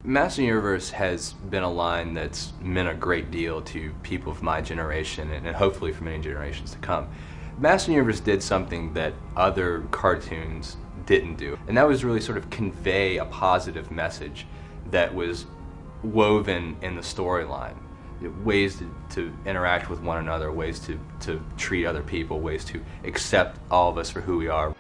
Master Universe has been a line that's meant a great deal to people of my generation and hopefully for many generations to come. Master Universe did something that other cartoons didn't do, and that was really sort of convey a positive message that was woven in the storyline. Ways to interact with one another, ways to treat other people, ways to accept all of us for who we are.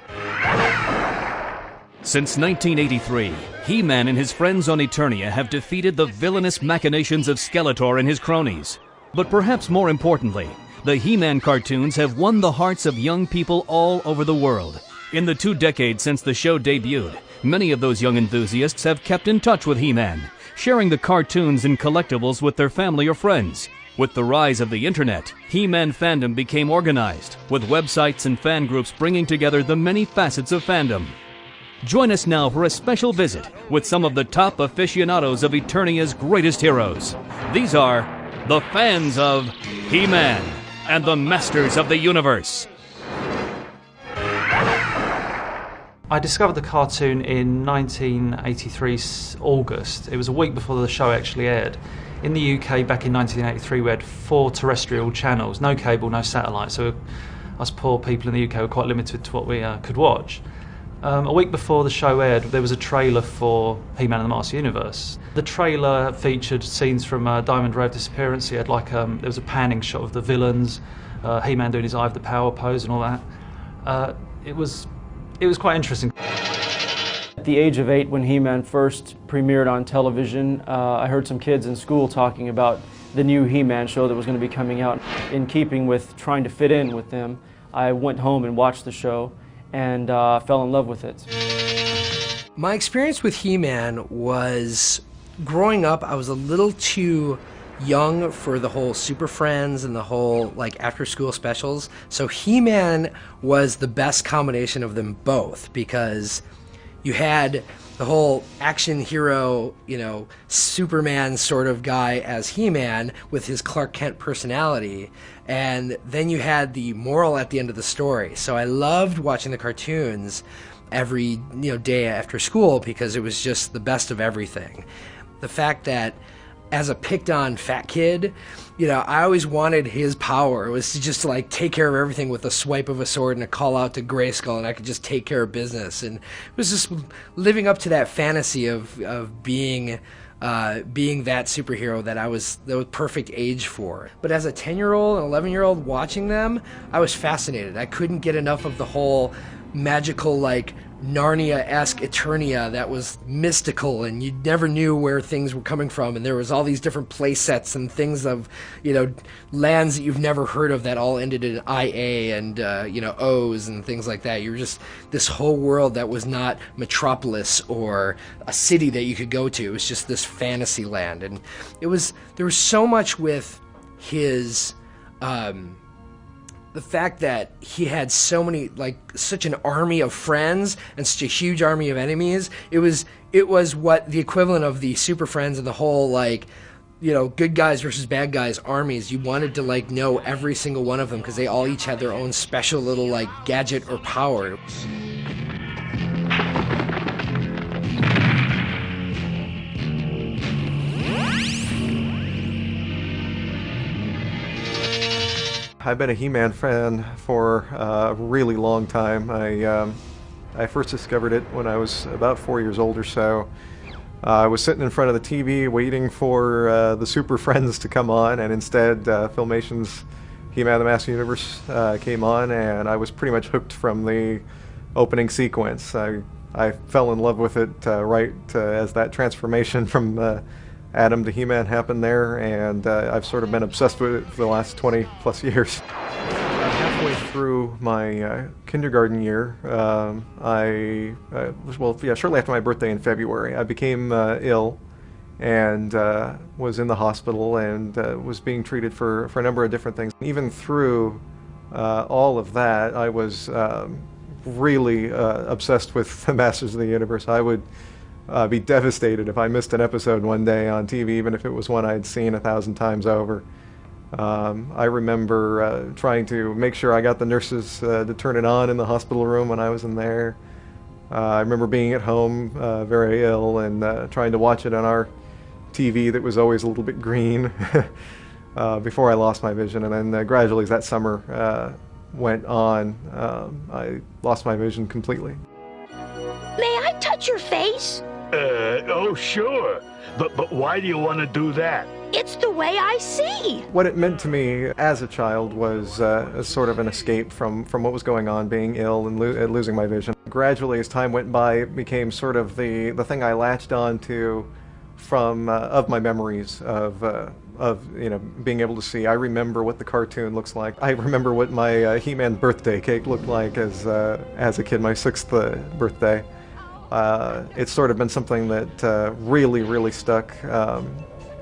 Since 1983, He-Man and his friends on Eternia have defeated the villainous machinations of Skeletor and his cronies. But perhaps more importantly, the He-Man cartoons have won the hearts of young people all over the world. In the 2 decades since the show debuted, many of those young enthusiasts have kept in touch with He-Man, sharing the cartoons and collectibles with their family or friends. With the rise of the internet, He-Man fandom became organized, with websites and fan groups bringing together the many facets of fandom. Join us now for a special visit with some of the top aficionados of Eternia's greatest heroes. These are the fans of He-Man and the Masters of the Universe. I discovered the cartoon in 1983 August. It was a week before the show actually aired. In the UK back in 1983 we had 4 terrestrial channels, no cable, no satellite, so us poor people in the UK were quite limited to what we could watch. A week before the show aired, there was a trailer for He-Man and the Master Universe. The trailer featured scenes from Diamond Ray of Disappearance. He had there was a panning shot of the villains, He-Man doing his Eye of the Power pose and all that. It was quite interesting. At the age of 8, when He-Man first premiered on television, I heard some kids in school talking about the new He-Man show that was going to be coming out. In keeping with trying to fit in with them, I went home and watched the show and fell in love with it. My experience with He-Man was, growing up, I was a little too young for the whole Super Friends and the whole after school specials. So He-Man was the best combination of them both, because you had the whole action hero, Superman sort of guy as He-Man with his Clark Kent personality, and then you had the moral at the end of the story. So I loved watching the cartoons every day after school, because it was just the best of everything. The fact that as a picked on fat kid, I always wanted his power. It was to just take care of everything with a swipe of a sword and a call out to Grayskull, and I could just take care of business. And it was just living up to that fantasy of being that superhero that was perfect age for. But as a 10-year-old and 11-year-old watching them, I was fascinated. I couldn't get enough of the whole magical, Narnia-esque Eternia that was mystical, and you never knew where things were coming from, and there was all these different play sets and things of, lands that you've never heard of that all ended in IA and, O's and things like that. You were just this whole world that was not Metropolis or a city that you could go to. It was just this fantasy land, and there was so much with his, the fact that he had so many, such an army of friends and such a huge army of enemies. It was what the equivalent of the Super Friends and the whole, good guys versus bad guys armies. You wanted to, know every single one of them, because they all each had their own special little, gadget or power. I've been a He-Man fan for a really long time. I first discovered it when I was about 4 years old or so. I was sitting in front of the TV waiting for the Super Friends to come on, and instead Filmation's He-Man and the Master Universe came on, and I was pretty much hooked from the opening sequence. I fell in love with it as that transformation from Adam to He-Man happened there, and I've sort of been obsessed with it for the last 20 plus years. Halfway through my kindergarten year, shortly after my birthday in February, I became ill and was in the hospital and was being treated for a number of different things. Even through all of that, I was really obsessed with the Masters of the Universe. I would be devastated if I missed an episode one day on TV, even if it was one I'd seen 1,000 times over. I remember trying to make sure I got the nurses to turn it on in the hospital room when I was in there. I remember being at home very ill and trying to watch it on our TV that was always a little bit green before I lost my vision. And then gradually as that summer went on, I lost my vision completely. May I touch your face? Oh, sure. But why do you want to do that? It's the way I see. What it meant to me as a child was sort of an escape from what was going on, being ill and losing my vision. Gradually, as time went by, it became sort of the thing I latched on to from of my memories of being able to see. I remember what the cartoon looks like. I remember what my He-Man birthday cake looked like as a kid, my 6th birthday. It's sort of been something that really stuck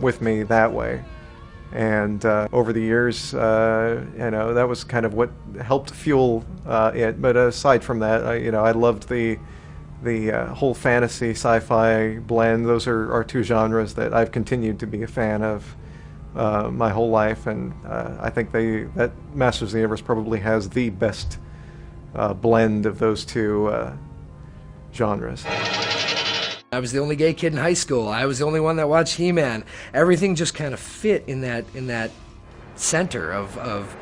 with me that way, and over the years, that was kind of what helped fuel it. But aside from that, I loved the whole fantasy sci-fi blend. Those are two genres that I've continued to be a fan of my whole life, and I think that Masters of the Universe probably has the best blend of those two genres. I was the only gay kid in high school. I was the only one that watched He-Man. Everything just kind of fit in that center of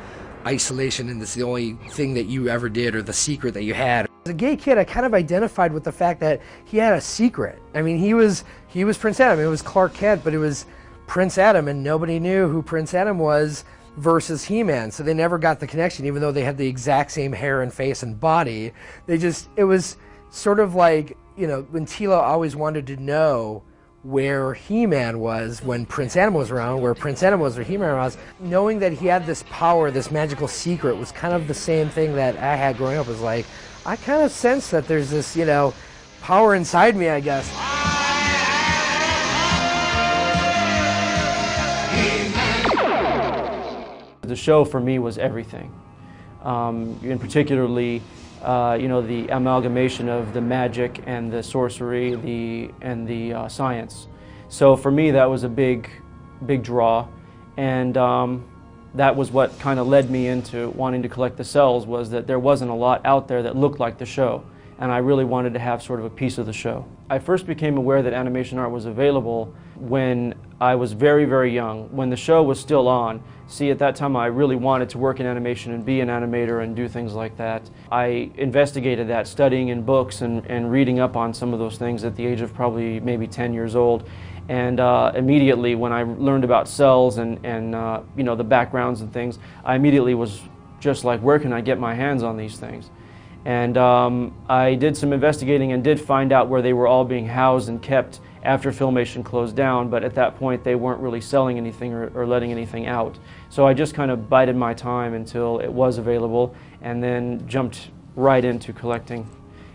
isolation, and it's the only thing that you ever did or the secret that you had. As a gay kid, I kind of identified with the fact that he had a secret. I mean, he was Prince Adam. It was Clark Kent, but it was Prince Adam, and nobody knew who Prince Adam was versus He-Man. So they never got the connection, even though they had the exact same hair and face and body. It was sort of like, when Tila always wanted to know where He-Man was when Prince Adam was around, where Prince Adam was where He-Man was, knowing that he had this power, this magical secret, was kind of the same thing that I had growing up. It was like, I kind of sense that there's this, power inside me, I guess. The show for me was everything, and particularly the amalgamation of the magic and the sorcery, and the science. So for me, that was a big draw, and that was what kind of led me into wanting to collect the cells, was that there wasn't a lot out there that looked like the show, and I really wanted to have sort of a piece of the show. I first became aware that animation art was available when I was very young, when the show was still on. See, at that time I really wanted to work in animation and be an animator and do things like that. I investigated that, studying in books and reading up on some of those things at the age of probably maybe 10 years old. And immediately when I learned about cells and the backgrounds and things, I immediately was just like, where can I get my hands on these things? And I did some investigating and did find out where they were all being housed and kept after Filmation closed down, but at that point they weren't really selling anything or letting anything out. So I just kind of bided my time until it was available, and then jumped right into collecting.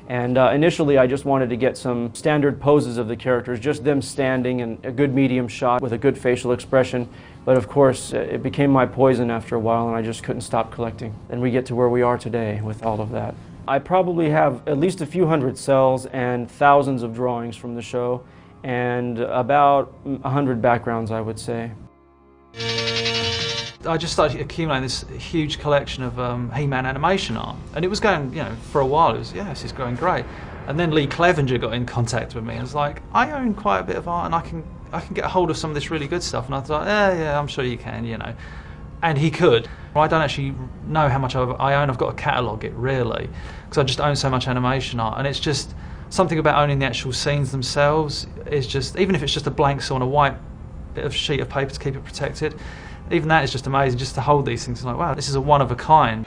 And initially I just wanted to get some standard poses of the characters, just them standing and a good medium shot with a good facial expression. But of course it became my poison after a while, and I just couldn't stop collecting. And we get to where we are today with all of that. I probably have at least a few hundred cells and thousands of drawings from the show, and about 100 backgrounds, I would say. I just started accumulating this huge collection of He-Man animation art, and it was going, for a while. It was, this is going great. And then Lee Clevenger got in contact with me and was like, I own quite a bit of art, and I can get a hold of some of this really good stuff. And I thought, yeah, I'm sure you can, And he could. I don't actually know how much I own. I've got to catalogue it, really, because I just own so much animation art, and it's just something about owning the actual scenes themselves is just, even if it's just a blank on a white bit of sheet of paper to keep it protected, even that is just amazing, just to hold these things. It's like, wow, this is a one of a kind.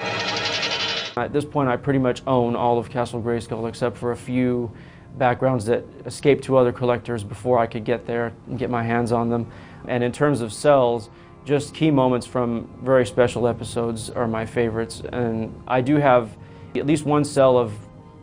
At this point I pretty much own all of Castle Grayskull, except for a few backgrounds that escaped to other collectors before I could get there and get my hands on them. And in terms of cells, just key moments from very special episodes are my favorites. And I do have at least one cell of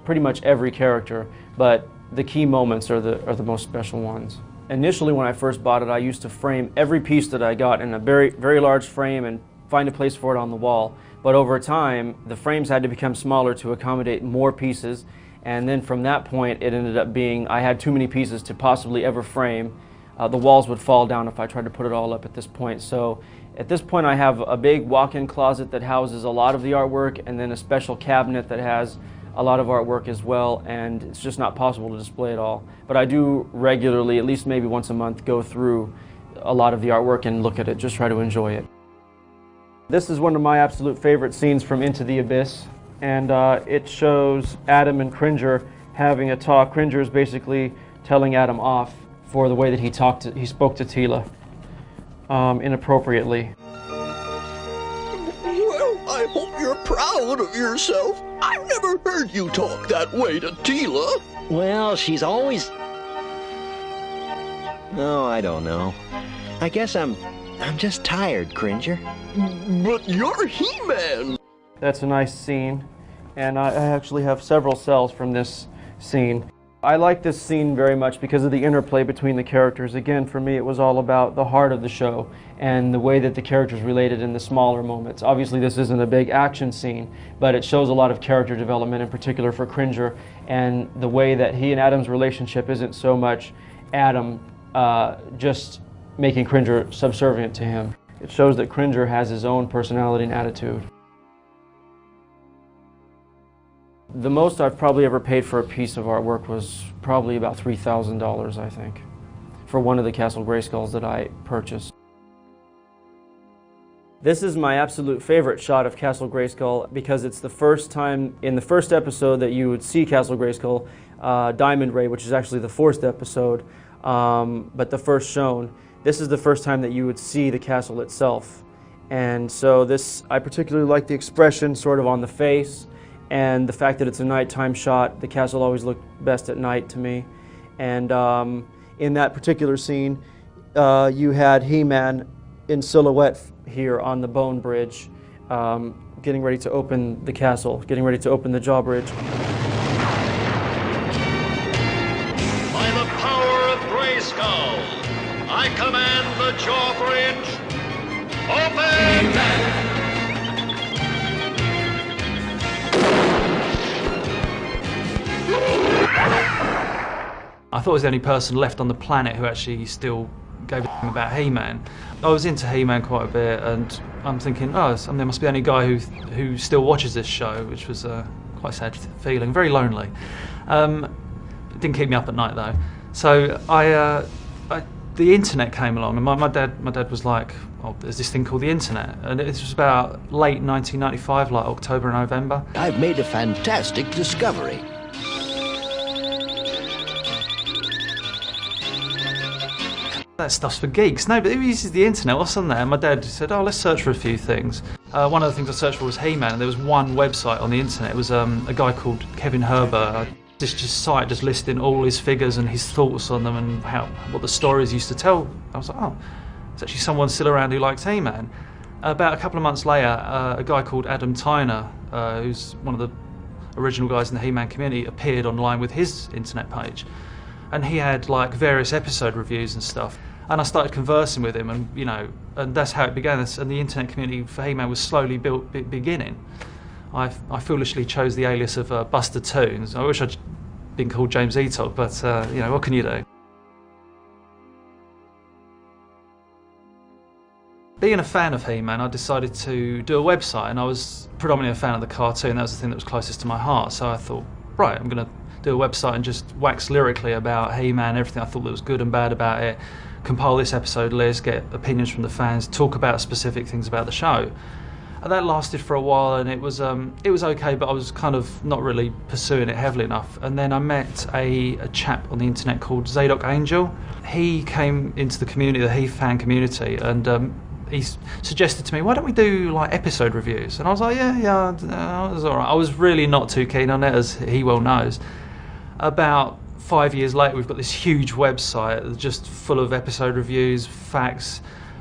pretty much every character, but the key moments are the most special ones. Initially, when I first bought it, I used to frame every piece that I got in a very large frame and find a place for it on the wall. But over time, the frames had to become smaller to accommodate more pieces, and then from that point, it ended up being I had too many pieces to possibly ever frame. The walls would fall down if I tried to put it all up at this point. So at this point, I have a big walk-in closet that houses a lot of the artwork, and then a special cabinet that has a lot of artwork as well, and it's just not possible to display it all. But I do regularly, at least maybe once a month, go through a lot of the artwork and look at it, just try to enjoy it. This is one of my absolute favorite scenes from Into the Abyss, and it shows Adam and Cringer having a talk. Cringer is basically telling Adam off for the way that he spoke to Teela inappropriately. Well, I hope you're proud of yourself. I've never heard you talk that way to Teela. Well, she's always... Oh, I don't know. I guess I'm just tired, Cringer. But you're He-Man. That's a nice scene, and I actually have several cells from this scene. I like this scene very much because of the interplay between the characters. Again, for me, it was all about the heart of the show and the way that the characters related in the smaller moments. Obviously, this isn't a big action scene, but it shows a lot of character development, in particular for Cringer, and the way that he and Adam's relationship isn't so much Adam just making Cringer subservient to him. It shows that Cringer has his own personality and attitude. The most I've probably ever paid for a piece of artwork was probably about $3,000, I think, for one of the Castle Grayskulls that I purchased. This is my absolute favorite shot of Castle Grayskull because it's the first time in the first episode that you would see Castle Grayskull, Diamond Ray, which is actually the fourth episode, but the first shown. This is the first time that you would see the castle itself. And so this, I particularly like the expression sort of on the face, and the fact that it's a nighttime shot. The castle always looked best at night to me. And in that particular scene, you had He-Man in silhouette here on the bone bridge, getting ready to open the castle, getting ready to open the drawbridge. By the power of Grayskull, I command the drawbridge open! I thought I was the only person left on the planet who actually still gave a damn about He-Man. I was into He-Man quite a bit, and I'm thinking, oh, there must be the only guy who still watches this show, which was quite a sad feeling, very lonely. It didn't keep me up at night though. So the internet came along, and my dad was like, oh, there's this thing called the internet, and it was about late 1995, like October and November. I've made a fantastic discovery. That stuff's for geeks. No, but who uses the internet? What's on there? And my dad said, oh, let's search for a few things. One of the things I searched for was He-Man, and there was one website on the internet. It was a guy called Kevin Herbert. This site just listing all his figures and his thoughts on them and what the stories used to tell. I was like, oh, there's actually someone still around who likes He-Man. About a couple of months later, a guy called Adam Tyner, who's one of the original guys in the He-Man community, appeared online with his internet page. And he had like various episode reviews and stuff. And I started conversing with him, and and that's how it began. And the internet community for He-Man was slowly beginning. I foolishly chose the alias of Buster Toons. I wish I'd been called James Eatock, but what can you do? Being a fan of He-Man, I decided to do a website, and I was predominantly a fan of the cartoon. That was the thing that was closest to my heart. So I thought, right, I'm going to do a website and just wax lyrically about He-Man, everything I thought that was good and bad about it, compile this episode list, get opinions from the fans, talk about specific things about the show. And that lasted for a while, and it was okay, but I was kind of not really pursuing it heavily enough. And then I met a chap on the internet called Zadok Angel. He came into the community, the He-Fan community, and he suggested to me, why don't we do like episode reviews? And I was like, yeah, it was all right. I was really not too keen on it, as he well knows. About 5 years later, we've got this huge website just full of episode reviews, facts,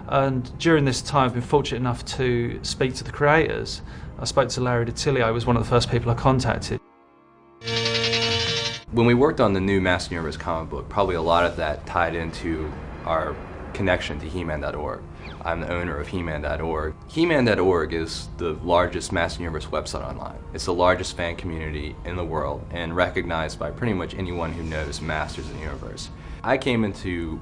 and during this time I've been fortunate enough to speak to the creators. I spoke to Larry DiTillio, who was one of the first people I contacted. When we worked on the new Master Universe comic book, probably a lot of that tied into our connection to He-Man.org. I'm the owner of He-Man.org. He-Man.org is the largest Master Universe website online. It's the largest fan community in the world and recognized by pretty much anyone who knows Masters of the Universe. I came into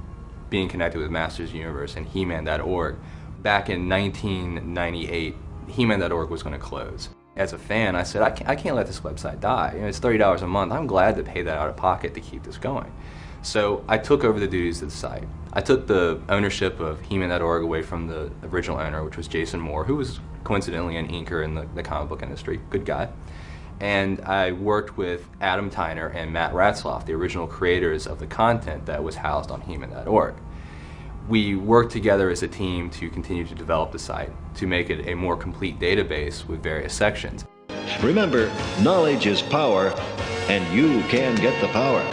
being connected with Masters of the Universe and He-Man.org back in 1998. He-Man.org was going to close. As a fan, I said, I can't let this website die. You know, it's $30 a month. I'm glad to pay that out of pocket to keep this going. So I took over the duties of the site. I took the ownership of He-Man.org away from the original owner, which was Jason Moore, who was coincidentally an inker in the comic book industry, good guy. And I worked with Adam Tyner and Matt Ratzlaff, the original creators of the content that was housed on He-Man.org. We worked together as a team to continue to develop the site, to make it a more complete database with various sections. Remember, knowledge is power, and you can get the power.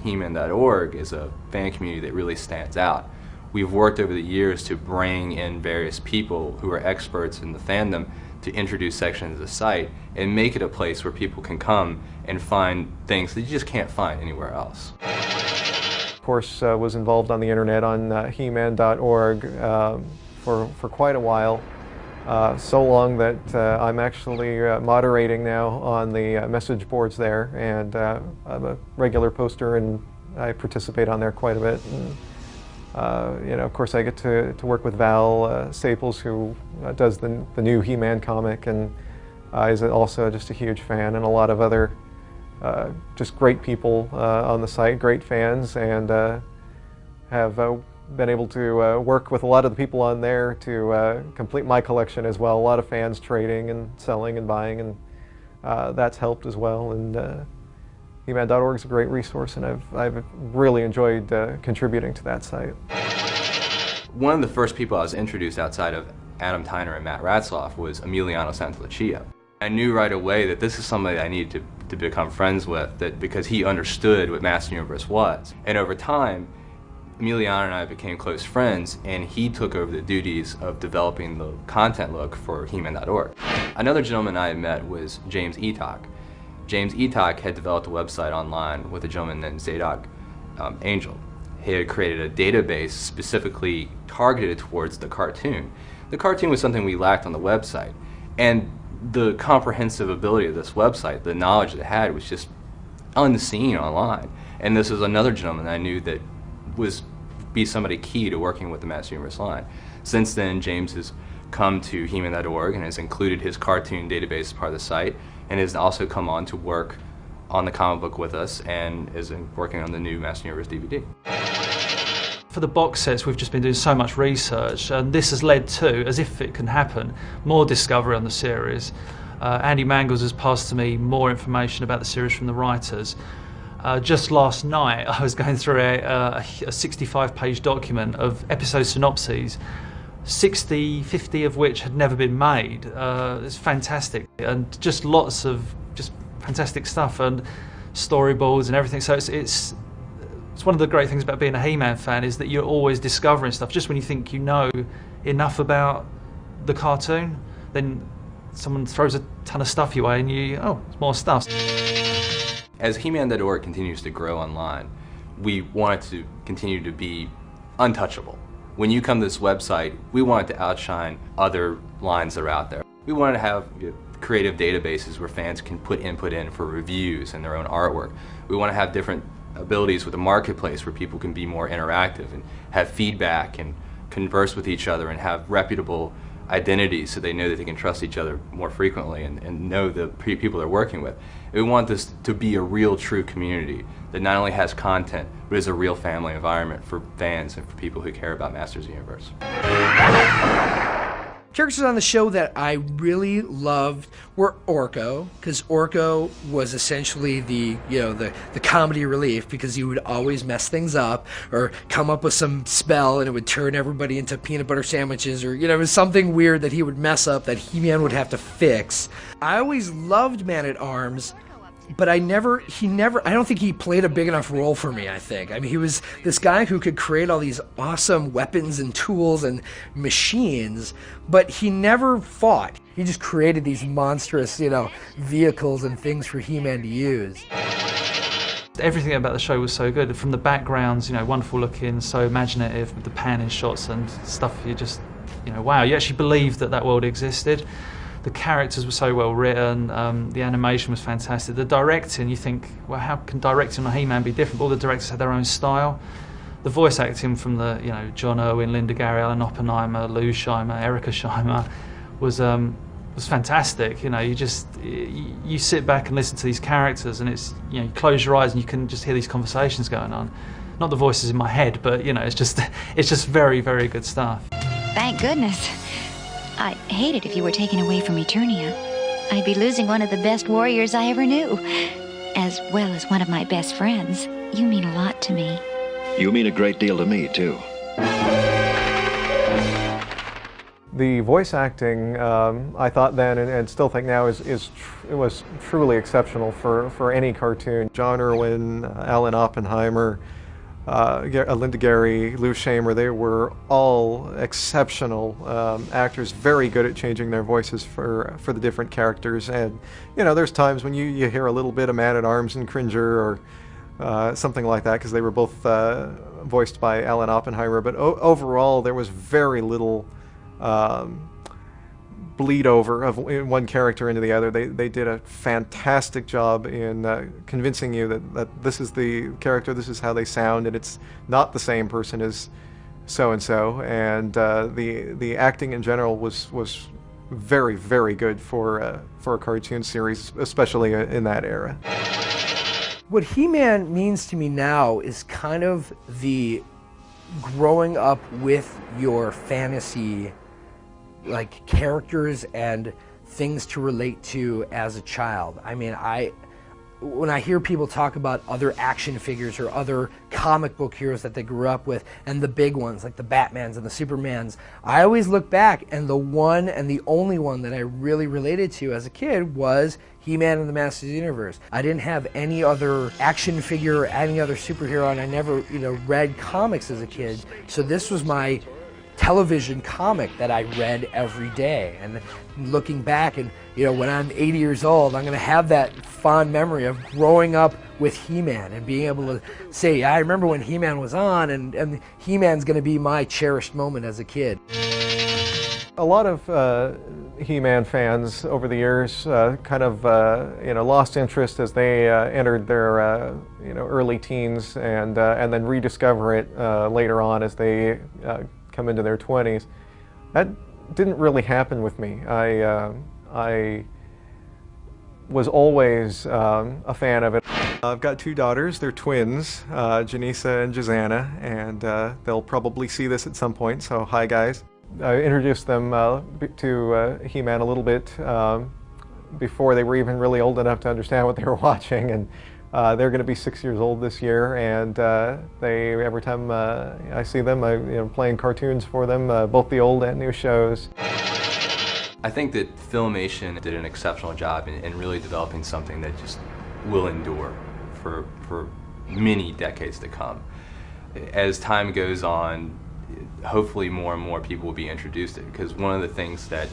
He-Man.org is a fan community that really stands out. We've worked over the years to bring in various people who are experts in the fandom to introduce sections of the site and make it a place where people can come and find things that you just can't find anywhere else. Of course, was involved on the internet on He-Man.org for quite a while, so long that I'm actually moderating now on the message boards there, and I'm a regular poster and I participate on there quite a bit. And, you know, of course, I get to work with Val Staples, who does the new He-Man comic, and is also just a huge fan, and a lot of other just great people on the site, great fans, and have been able to work with a lot of the people on there to complete my collection as well. A lot of fans trading and selling and buying, and that's helped as well. And He-Man.org is a great resource, and I've really enjoyed contributing to that site. One of the first people I was introduced outside of Adam Tyner and Matt Ratzlaff was Emiliano Santolucia. I knew right away that this is somebody I needed to become friends with, because he understood what Master Universe was. And over time, Emiliano and I became close friends, and he took over the duties of developing the content look for He-Man.org. Another gentleman I had met was James Eatock. James Eatock had developed a website online with a gentleman named Zadok Angel. He had created a database specifically targeted towards the cartoon. The cartoon was something we lacked on the website, and the comprehensive ability of this website, the knowledge that it had, was just unseen online. And this was another gentleman I knew that be somebody key to working with the Master Universe line. Since then, James has come to He-Man.org and has included his cartoon database as part of the site, and has also come on to work on the comic book with us, and is working on the new Master Universe DVD. For the box sets, we've just been doing so much research, and this has led to, as if it can happen, more discovery on the series. Andy Mangles has passed to me more information about the series from the writers. Just last night, I was going through a 65-page document of episode synopses, 50 of which had never been made. It's fantastic, and just lots of just fantastic stuff, and storyboards and everything. So it's one of the great things about being a He-Man fan, is that you're always discovering stuff. Just when you think you know enough about the cartoon, then someone throws a ton of stuff your way and it's more stuff. As He-Man.org continues to grow online, we want it to continue to be untouchable. When you come to this website, we want it to outshine other lines that are out there. We want to have creative databases where fans can put input in for reviews and their own artwork. We want to have different abilities with the marketplace where people can be more interactive and have feedback and converse with each other and have reputable identities, so they know that they can trust each other more frequently and know the people they're working with. We want this to be a real, true community that not only has content, but is a real family environment for fans and for people who care about Masters of the Universe. Characters on the show that I really loved were Orko, because Orko was essentially the comedy relief, because he would always mess things up or come up with some spell and it would turn everybody into peanut butter sandwiches, or it was something weird that he would mess up that He-Man would have to fix. I always loved Man-at-Arms, but I don't think he played a big enough role for me, I think. I mean, he was this guy who could create all these awesome weapons and tools and machines, but he never fought. He just created these monstrous, vehicles and things for He-Man to use. Everything about the show was so good. From the backgrounds, wonderful looking, so imaginative, with the panning shots and stuff, you just, wow, you actually believed that world existed. The characters were so well written, the animation was fantastic. The directing, you think, well, how can directing on He-Man be different? All the directors had their own style. The voice acting from John Irwin, Linda Gary, Alan Oppenheimer, Lou Scheimer, Erica Scheimer was was fantastic. You know, you sit back and listen to these characters, and it's, you know, you close your eyes and you can just hear these conversations going on. Not the voices in my head, but, you know, it's just very, very good stuff. Thank goodness. I'd hate it if you were taken away from Eternia. I'd be losing one of the best warriors I ever knew, as well as one of my best friends. You mean a lot to me. You mean a great deal to me, too. The voice acting, I thought then, and still think now, it was truly exceptional for any cartoon. John Irwin, Alan Oppenheimer, Linda Gary, Lou Shamer, they were all exceptional actors, very good at changing their voices for the different characters. And, you know, there's times when you hear a little bit of Man-at-Arms and Cringer or something like that, because they were both voiced by Alan Oppenheimer. But overall, there was very little bleed over of one character into the other. They did a fantastic job in convincing you that this is the character, this is how they sound, and it's not the same person as so-and-so. And the acting in general was very, very good for a cartoon series, especially in that era. What He-Man means to me now is kind of the growing up with your fantasy, like, characters and things to relate to as a child. I mean, when I hear people talk about other action figures or other comic book heroes that they grew up with, and the big ones like the Batmans and the Supermans, I always look back, and the one and the only one that I really related to as a kid was He-Man and the Masters of the Universe. I didn't have any other action figure or any other superhero, and I never, you know, read comics as a kid. So this was my television comic that I read every day. And looking back, and, you know, when I'm 80 years old, I'm going to have that fond memory of growing up with He-Man and being able to say, I remember when He-Man was on, and He-Man's going to be my cherished moment as a kid. A lot of He-Man fans over the years kind of you know, lost interest as they entered their you know, early teens, and then rediscover it later on as they come into their 20s. That didn't really happen with me. I was always a fan of it. I've got two daughters. They're twins, Janissa and Jazana, and they'll probably see this at some point, so hi guys. I introduced them to He-Man a little bit before they were even really old enough to understand what they were watching, and they're going to be 6 years old this year, and every time I see them, you know, playing cartoons for them, both the old and new shows. I think that Filmation did an exceptional job in really developing something that just will endure for many decades to come. As time goes on, hopefully more and more people will be introduced to it, because one of the things that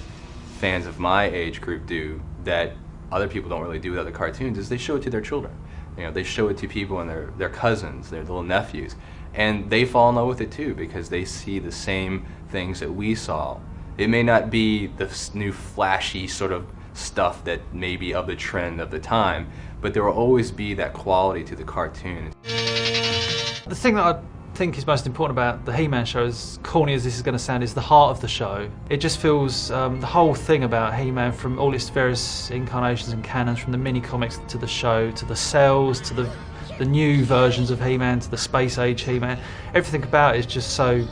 fans of my age group do that other people don't really do with other cartoons is they show it to their children. You know, they show it to people and their cousins, their little nephews, and they fall in love with it too, because they see the same things that we saw. It may not be the new flashy sort of stuff that may be of the trend of the time, but there will always be that quality to the cartoon. The thing that I think is most important about the He-Man show, as corny as this is going to sound, is the heart of the show. It just feels, the whole thing about He-Man, from all its various incarnations and canons, from the mini-comics to the show, to the cells, to the new versions of He-Man, to the Space Age He-Man, everything about it is just so,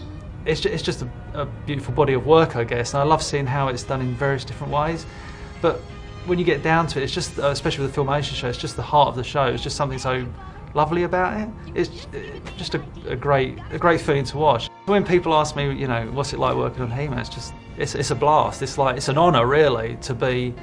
it's just a beautiful body of work, I guess, and I love seeing how it's done in various different ways. But when you get down to it, it's just, especially with the Filmation show, it's just the heart of the show. It's just something so lovely about it. It's just a great feeling to watch. When people ask me, you know, what's it like working on He-Man, it's a blast. It's an honour, really, to be,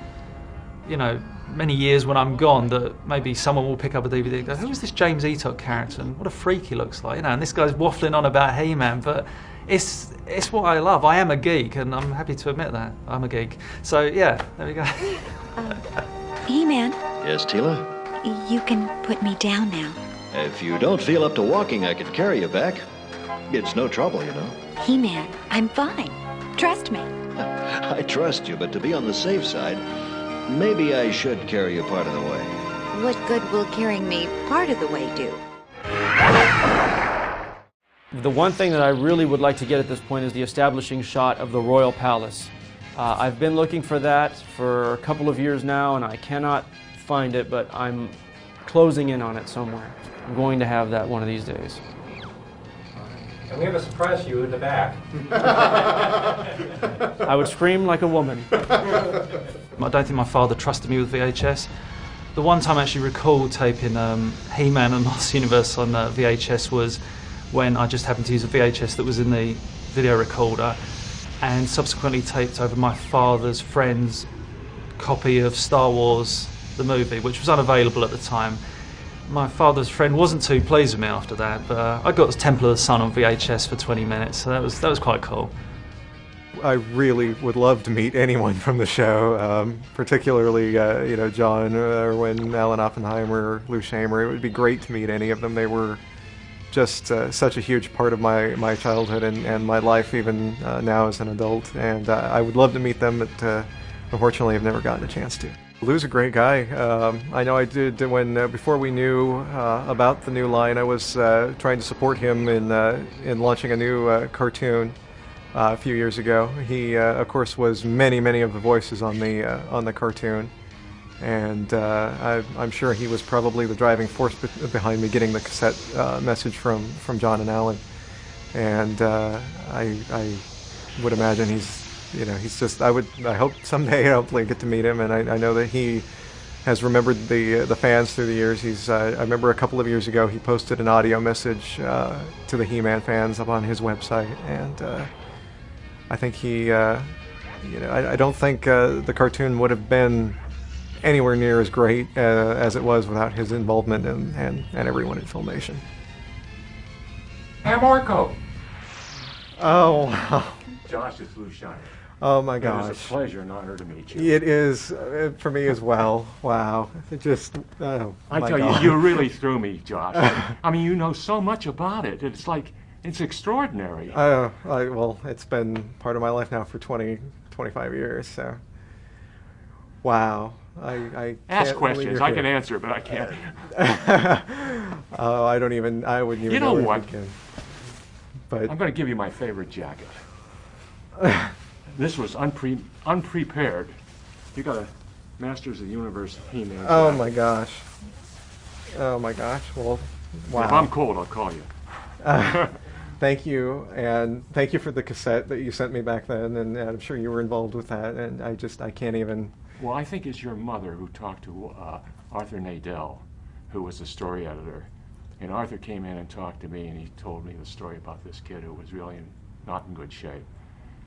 you know, many years when I'm gone, that maybe someone will pick up a DVD and go, who is this James Eatock character, and what a freak he looks like, you know, and this guy's waffling on about He-Man, but it's what I love. I am a geek, and I'm happy to admit that. I'm a geek. So yeah, there we go. He-Man. Yes, Teela? You can put me down now. If you don't feel up to walking, I can carry you back. It's no trouble, you know. He-Man, I'm fine. Trust me. I trust you, but to be on the safe side, maybe I should carry you part of the way. What good will carrying me part of the way do? The one thing that I really would like to get at this point is the establishing shot of the Royal Palace. I've been looking for that for a couple of years now, and I cannot find it, but I'm closing in on it somewhere. I'm going to have that one of these days. And we have a surprise for you in the back. I would scream like a woman. I don't think my father trusted me with VHS. The one time I actually recalled taping He-Man and Master Universe on VHS was when I just happened to use a VHS that was in the video recorder, and subsequently taped over my father's friend's copy of Star Wars, the movie, which was unavailable at the time. My father's friend wasn't too pleased with me after that, but I got Temple of the Sun on VHS for 20 minutes, so that was quite cool. I really would love to meet anyone from the show, particularly John Irwin, Alan Oppenheimer, Lou Shamer. It would be great to meet any of them. They were just such a huge part of my childhood and my life, even now as an adult. And I would love to meet them, but unfortunately I've never gotten a chance to. Lou's a great guy. I know I did when before we knew about the new line, I was trying to support him in launching a new cartoon a few years ago. He, of course, was many of the voices on the cartoon, and I'm sure he was probably the driving force behind me getting the cassette message from John and Alan. And I would imagine he's just, I hope someday I'll hopefully get to meet him, and I know that he has remembered the fans through the years. I remember a couple of years ago he posted an audio message to the He-Man fans up on his website, and I think he, I don't think the cartoon would have been anywhere near as great as it was without his involvement and everyone at Filmation. I'm Orko. Oh, wow. Josh, it's Lou Shiner. Oh my gosh. It's a pleasure and honor to meet you. It is for me as well. Wow. It just, oh I my tell God. you really threw me, Josh. I mean, you know so much about it. It's like, it's extraordinary. Well, it's been part of my life now for 25 years, so. Wow. I ask can't questions. I can answer, but I can't. Oh, I wouldn't even You know what? But I'm going to give you my favorite jacket. This was unprepared. You got a Masters of the Universe He-Man. Oh my gosh. Oh my gosh. Well, wow. If I'm cold, I'll call you. Thank you, and thank you for the cassette that you sent me back then, and I'm sure you were involved with that, and I can't even. Well, I think it's your mother who talked to Arthur Nadell, who was the story editor. And Arthur came in and talked to me, and he told me the story about this kid who was really not in good shape,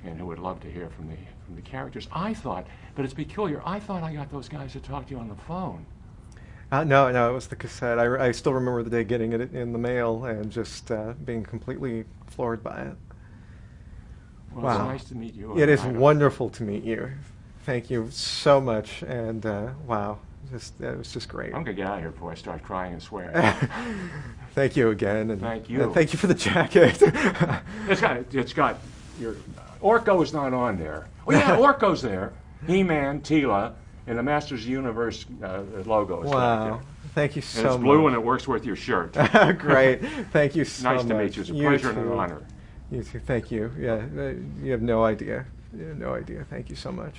and who would love to hear from the characters. I thought, but it's peculiar, I thought I got those guys to talk to you on the phone. No, it was the cassette. I still remember the day getting it in the mail and just being completely floored by it. Well, wow. It's nice to meet you. It is wonderful to meet you. Thank you so much, and wow, it was just great. I'm going to get out of here before I start crying and swearing. Thank you again. And thank you. And thank you for the jacket. It's got your... Orko's not on there. Oh yeah, Orko's there. He-Man, Teela, and the Masters of the Universe logo. Wow. Thank you so much. And it's blue and it works with your shirt. Great. Thank you so much. Nice to meet you. It's a pleasure and an honor. You too. Thank you. Yeah, you have no idea. You have no idea. Thank you so much.